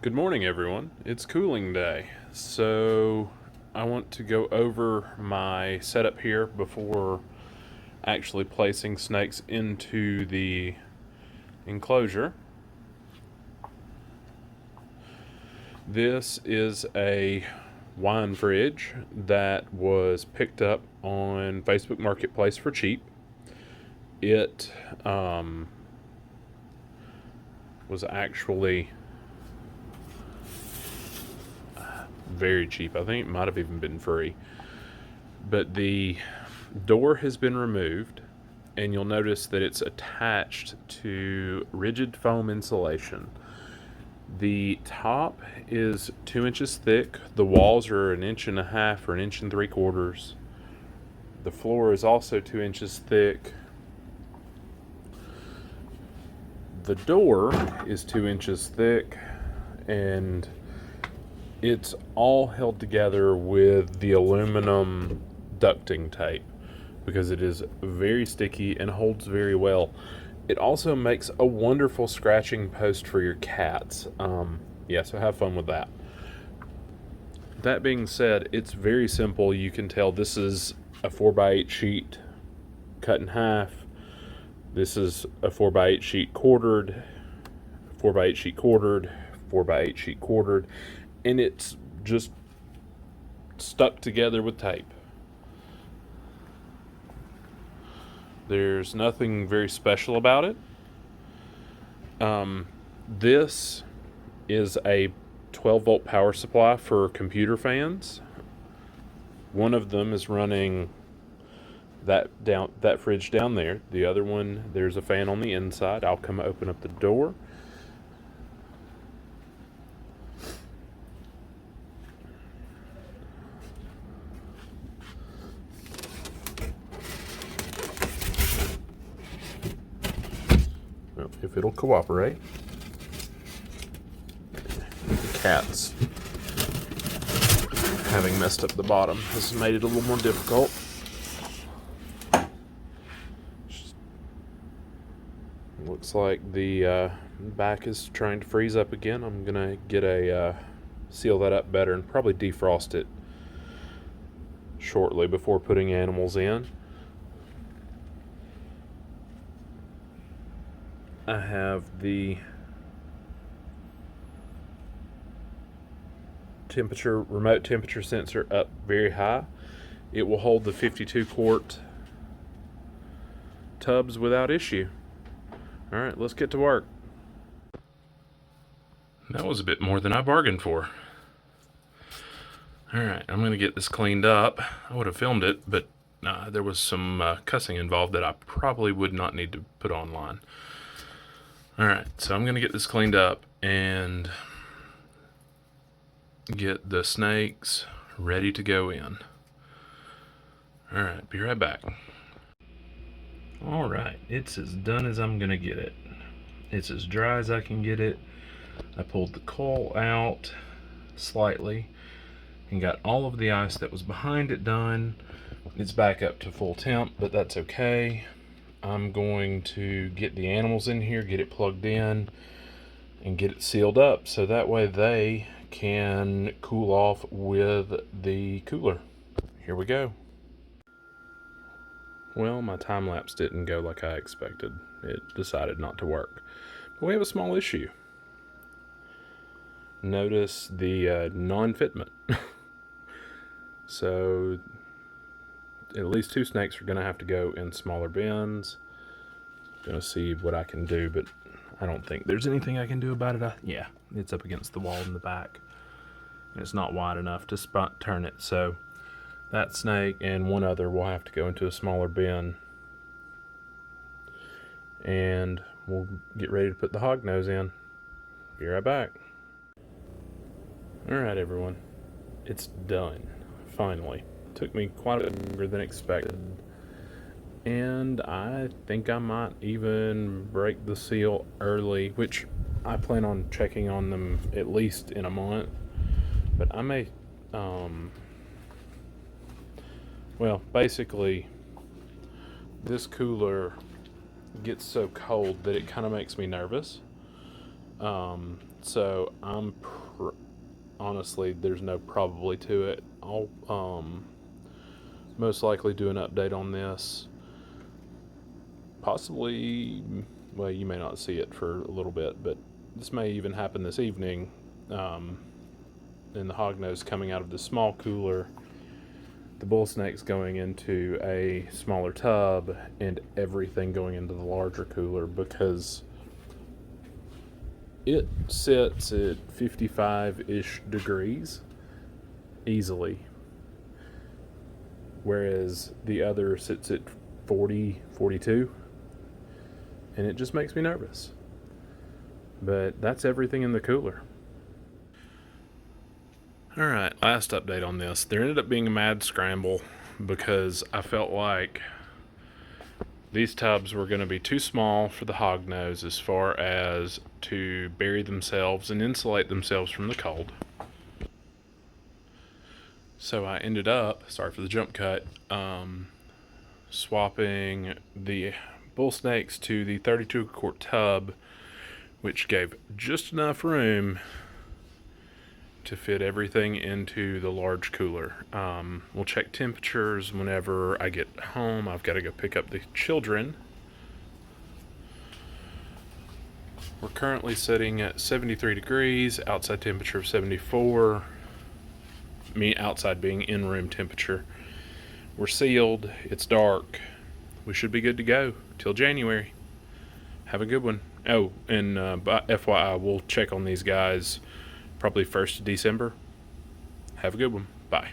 Good morning, everyone. It's cooling day, so I want to go over my setup here before actually placing snakes into the enclosure. This is a wine fridge that was picked up on Facebook Marketplace for cheap. It was actually very cheap. I think it might have even been free. But the door has been removed, and you'll notice that it's attached to rigid foam insulation. The top is 2 inches thick. The walls are 1.5 inches or 1 3/4 inches. The floor is also 2 inches thick. The door is 2 inches thick, and it's all held together with the aluminum ducting tape because it is very sticky and holds very well. It also makes a wonderful scratching post for your cats. So have fun with that. That being said, it's very simple. You can tell this is a 4x8 sheet cut in half. This is a 4x8 sheet quartered, 4x8 sheet quartered, 4x8 sheet quartered, and it's just stuck together with tape. There's nothing very special about it. This is a 12-volt power supply for computer fans. One of them is running that fridge down there. The other one, there's a fan on the inside. I'll come open up the door. Well, if it'll cooperate. The cats having messed up the bottom has made it a little more difficult. Looks like the back is trying to freeze up again. I'm gonna get seal that up better and probably defrost it shortly before putting animals in. I have the remote temperature sensor up very high. It will hold the 52-quart tubs without issue. All right, let's get to work. That was a bit more than I bargained for. All right, I'm going to get this cleaned up. I would have filmed it, but there was some cussing involved that I probably would not need to put online. All right, so I'm going to get this cleaned up and get the snakes ready to go in. All right, be right back. All right, it's as done as I'm going to get it. It's as dry as I can get it. I pulled the coil out slightly and got all of the ice that was behind it done. It's back up to full temp, but that's okay. I'm going to get the animals in here, get it plugged in, and get it sealed up so that way they can cool off with the cooler. Here we go. Well, my time lapse didn't go like I expected. It decided not to work. But we have a small issue. Notice the non-fitment. So at least 2 snakes are going to have to go in smaller bins. Going to see what I can do, but I don't think there's anything I can do about it. Yeah, it's up against the wall in the back. And it's not wide enough to turn it, so that snake and one other will have to go into a smaller bin. And we'll get ready to put the hog nose in. Be right back. Alright, everyone. It's done. Finally. Took me quite a bit longer than expected. And I think I might even break the seal early, which I plan on checking on them at least in a month. But I may, basically, this cooler gets so cold that it kind of makes me nervous. So honestly, there's no probably to it. I'll most likely do an update on this. Possibly, well, you may not see it for a little bit, but this may even happen this evening. And the hognose coming out of the small cooler, the bull snake's going into a smaller tub, and everything going into the larger cooler, because it sits at 55-ish degrees easily, whereas the other sits at 40, 42, and it just makes me nervous. But that's everything in the cooler. Alright, last update on this. There ended up being a mad scramble because I felt like these tubs were going to be too small for the hognose as far as to bury themselves and insulate themselves from the cold. So I ended up, sorry for the jump cut, swapping the bull snakes to the 32 quart tub, which gave just enough room to fit everything into the large cooler. We'll check temperatures whenever I get home. I've got to go pick up the children. We're currently sitting at 73 degrees, outside temperature of 74. Me outside being in-room temperature. We're sealed. It's dark. We should be good to go till January. Have a good one. Oh, and FYI, we'll check on these guys probably 1st of December. Have a good one. Bye.